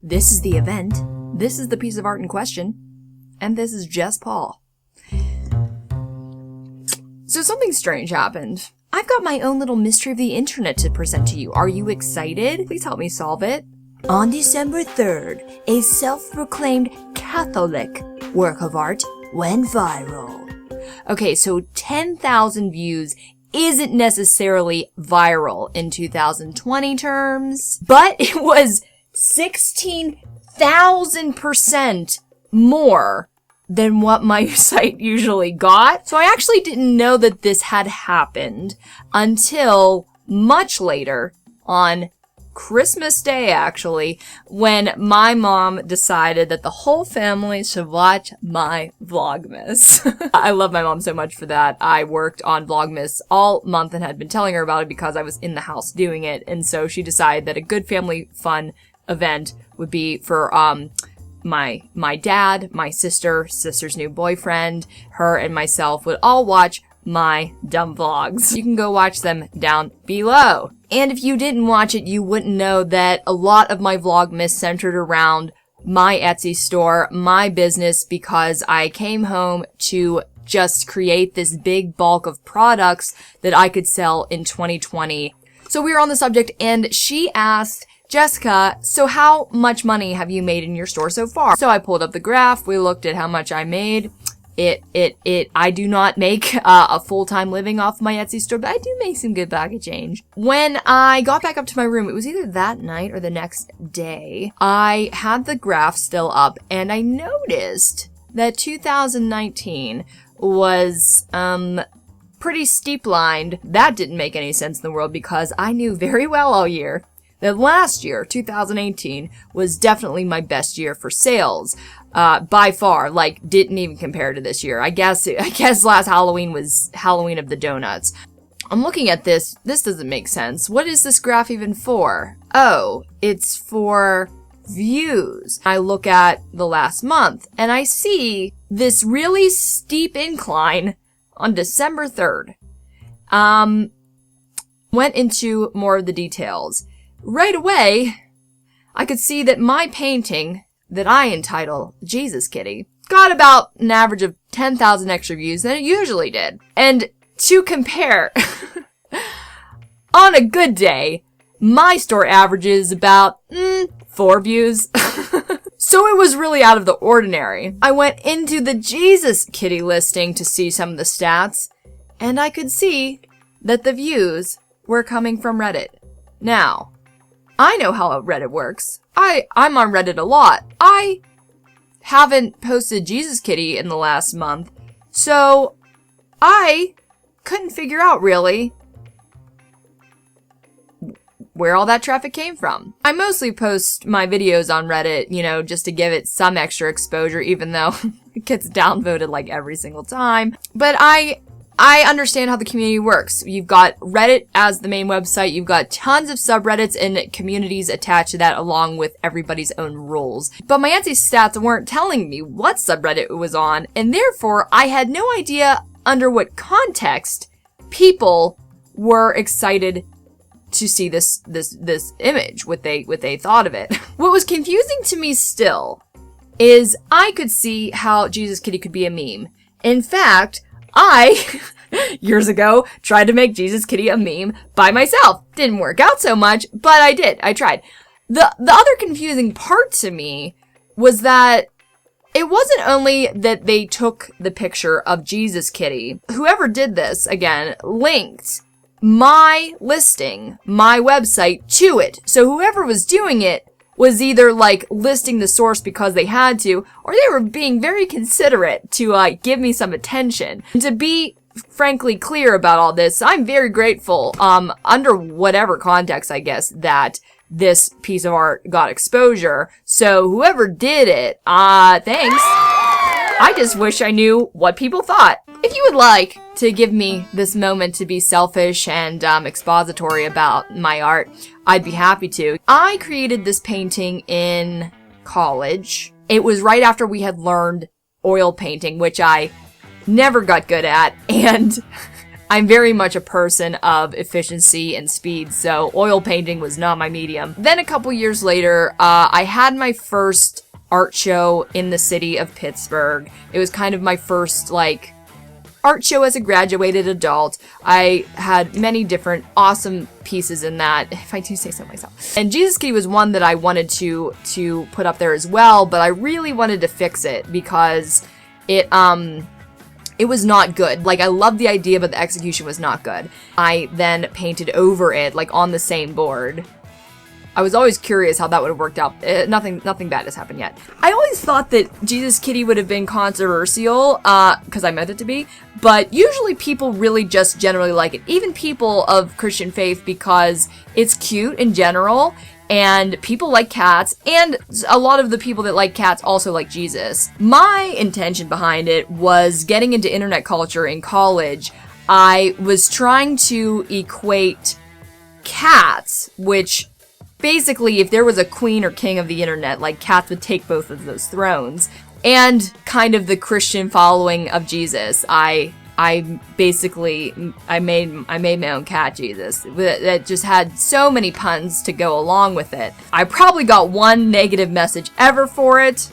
This is the event. This is the piece of art in question. And this is Jess Paul. So something strange happened. I've got my own little mystery of the internet to present to you. Are you excited? Please help me solve it. On December 3rd, a self-proclaimed Catholic work of art went viral. Okay, so 10,000 views isn't necessarily viral in 2020 terms, but it was 16,000% more than what my site usually got. So I actually didn't know that this had happened until much later on Christmas Day, actually, when my mom decided that the whole family should watch my Vlogmas. I love my mom so much for that. I worked on Vlogmas all month and had been telling her about it because I was in the house doing it. And so she decided that a good family fun event would be for, my dad, my sister's new boyfriend, her and myself would all watch my dumb vlogs. You can go watch them down below. And if you didn't watch it, you wouldn't know that a lot of my Vlogmas centered around my Etsy store, my business, because I came home to just create this big bulk of products that I could sell in 2020. So we were on the subject and she asked, Jessica, so how much money have you made in your store so far? So I pulled up the graph. We looked at how much I made. I do not make a full-time living off my Etsy store, but I do make some good pocket change. When I got back up to my room, it was either that night or the next day, I had the graph still up and I noticed that 2019 was, pretty steep-lined. That didn't make any sense in the world because I knew very well all year that last year, 2018, was definitely my best year for sales. By far, like, didn't even compare to this year. I guess last Halloween was Halloween of the donuts. I'm looking at this. This doesn't make sense. What is this graph even for? Oh, it's for views. I look at the last month and I see this really steep incline on December 3rd. Went into more of the details. Right away, I could see that my painting that I entitle Jesus Kitty got about an average of 10,000 extra views than it usually did. And to compare, on a good day, my store averages about 4 views. So it was really out of the ordinary. I went into the Jesus Kitty listing to see some of the stats, and I could see that the views were coming from Reddit. Now, I know how Reddit works. I'm on Reddit a lot. I haven't posted Jesus Kitty in the last month, so I couldn't figure out really where all that traffic came from. I mostly post my videos on Reddit, just to give it some extra exposure, even though it gets downvoted like every single time. But I understand how the community works. You've got Reddit as the main website. You've got tons of subreddits and communities attached to that along with everybody's own rules. But my Etsy stats weren't telling me what subreddit it was on, and therefore I had no idea under what context people were excited to see this image, what they thought of it. What was confusing to me still is I could see how Jesus Kitty could be a meme. In fact, I, years ago, tried to make Jesus Kitty a meme by myself. Didn't work out so much, but I did. I tried. The other confusing part to me was that it wasn't only that they took the picture of Jesus Kitty. Whoever did this, again, linked my listing, my website, to it. So whoever was doing it was either, listing the source because they had to, or they were being very considerate to, give me some attention. And to be frankly clear about all this, I'm very grateful, under whatever context, I guess, that this piece of art got exposure. So whoever did it, thanks. I just wish I knew what people thought. If you would like to give me this moment to be selfish and expository about my art, I'd be happy to. I created this painting in college. It was right after we had learned oil painting, which I never got good at, and I'm very much a person of efficiency and speed, so oil painting was not my medium. Then a couple years later, I had my first art show in the city of Pittsburgh. It was kind of my first, like, art show as a graduated adult. I had many different awesome pieces in that, if I do say so myself. And Jesus Kitty was one that I wanted to put up there as well, but I really wanted to fix it because it was not good. Like, I loved the idea, but the execution was not good. I then painted over it, like, on the same board. I was always curious how that would have worked out. Nothing bad has happened yet. I always thought that Jesus Kitty would have been controversial, because I meant it to be, but usually people really just generally like it. Even people of Christian faith, because it's cute in general, and people like cats, and a lot of the people that like cats also like Jesus. My intention behind it was getting into internet culture in college. I was trying to equate cats, which basically, if there was a queen or king of the internet, like, cats would take both of those thrones. And kind of the Christian following of Jesus. I made my own cat Jesus. That just had so many puns to go along with it. I probably got one negative message ever for it,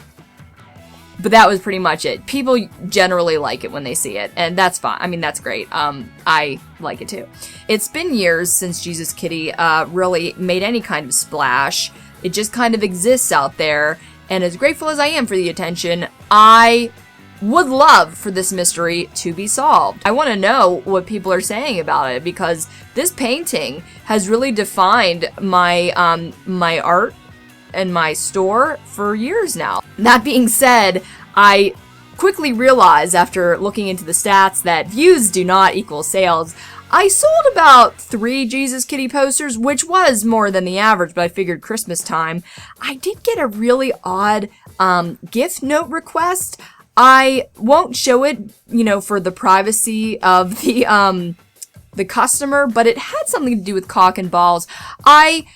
but that was pretty much it. People generally like it when they see it, and that's fine. I mean, that's great. I like it too. It's been years since Jesus Kitty really made any kind of splash. It just kind of exists out there, and as grateful as I am for the attention, I would love for this mystery to be solved. I want to know what people are saying about it, because this painting has really defined my my art and my store for years now. That being said, I quickly realized after looking into the stats that views do not equal sales. I sold about 3 Jesus Kitty posters, which was more than the average, but I figured Christmas time. I did get a really odd gift note request. I won't show it, you know, for the privacy of the customer, but it had something to do with cock and balls. I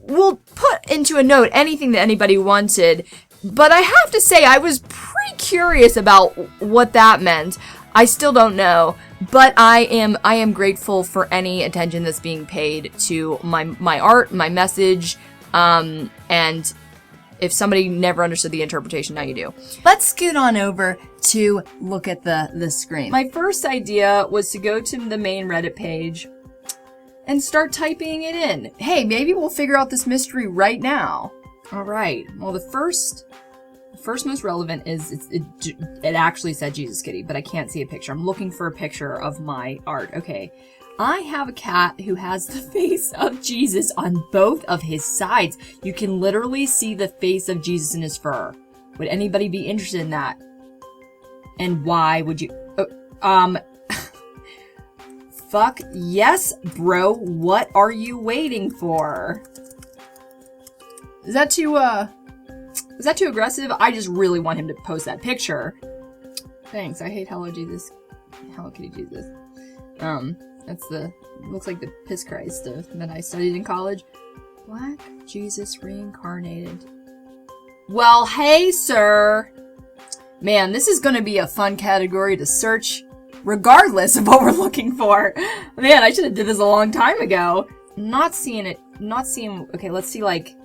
will put into a note anything that anybody wanted, but I have to say I was pretty curious about what that meant. I still don't know, but I am grateful for any attention that's being paid to my art, my message, and if somebody never understood the interpretation, now you do. Let's scoot on over to look at the screen. My first idea was to go to the main Reddit page and start typing it in. Hey, maybe we'll figure out this mystery right now. All right. Well, the first most relevant is it actually said Jesus Kitty, but I can't see a picture. I'm looking for a picture of my art. Okay. I have a cat who has the face of Jesus on both of his sides. You can literally see the face of Jesus in his fur. Would anybody be interested in that? And why would you? Fuck yes, bro. What are you waiting for? Is that too aggressive? I just really want him to post that picture. Thanks. I hate Hello Jesus. Hello Kitty Jesus. Looks like the piss Christ that I studied in college. Black Jesus reincarnated. Well, hey, sir. Man, this is gonna be a fun category to search regardless of what we're looking for. Man, I should have did this a long time ago. Not seeing, okay, let's see, like,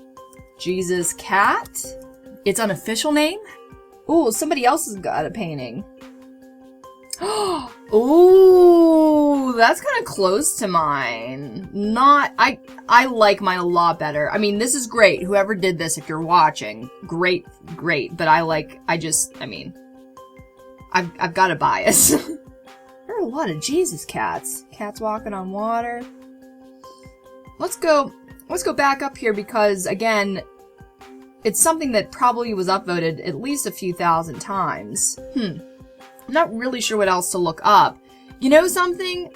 Jesus cat? Its unofficial name? Ooh, somebody else has got a painting. Ooh, that's kind of close to mine. I like mine a lot better. I mean, this is great. Whoever did this, if you're watching, great. But I've got a bias. There are a lot of Jesus cats. Cats walking on water. Let's go back up here because, again, it's something that probably was upvoted at least a few thousand times. I'm not really sure what else to look up. You know something?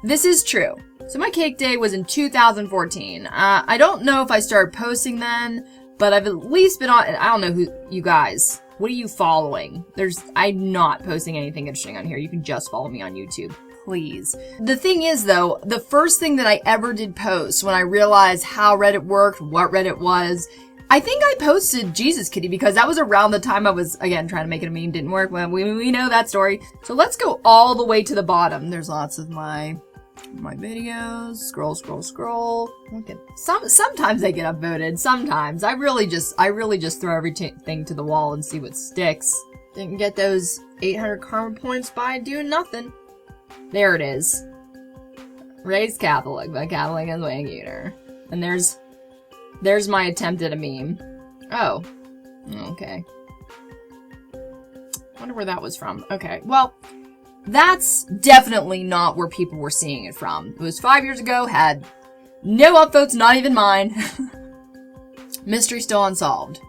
This is true. So my cake day was in 2014. I don't know if I started posting then, but I've at least been on, I don't know who, you guys, what are you following? I'm not posting anything interesting on here. You can just follow me on YouTube, please. The thing is though, the first thing that I ever did post when I realized how Reddit worked, what Reddit was, I think I posted Jesus Kitty because that was around the time I was, again, trying to make it a meme. Didn't work. Well, we know that story. So let's go all the way to the bottom. There's lots of my videos. Scroll, scroll, scroll. Look at sometimes they get upvoted. Sometimes I really just throw everything to the wall and see what sticks. Didn't get those 800 karma points by doing nothing. There it is. Raised Catholic, but Catholic is way cuter. And there's my attempt at a meme. Oh. Okay. Wonder where that was from. Okay, well, that's definitely not where people were seeing it from. It was 5 years ago, had no upvotes, not even mine. Mystery still unsolved.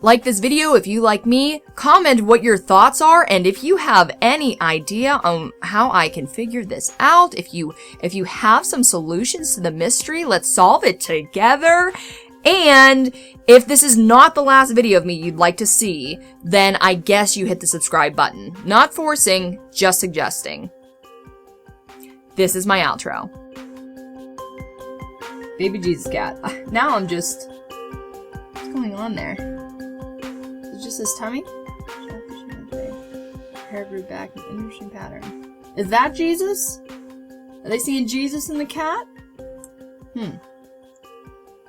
Like this video if you like me, comment what your thoughts are, and if you have any idea on how I can figure this out, if you have some solutions to the mystery, let's solve it together. And if this is not the last video of me you'd like to see, then I guess you hit the subscribe button. Not forcing, just suggesting. This is my outro. Baby Jesus cat. Now I'm just... What's going on there? Is it just his tummy? Hair grew back in an interesting pattern. Is that Jesus? Are they seeing Jesus in the cat?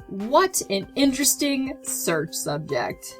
What an interesting search subject.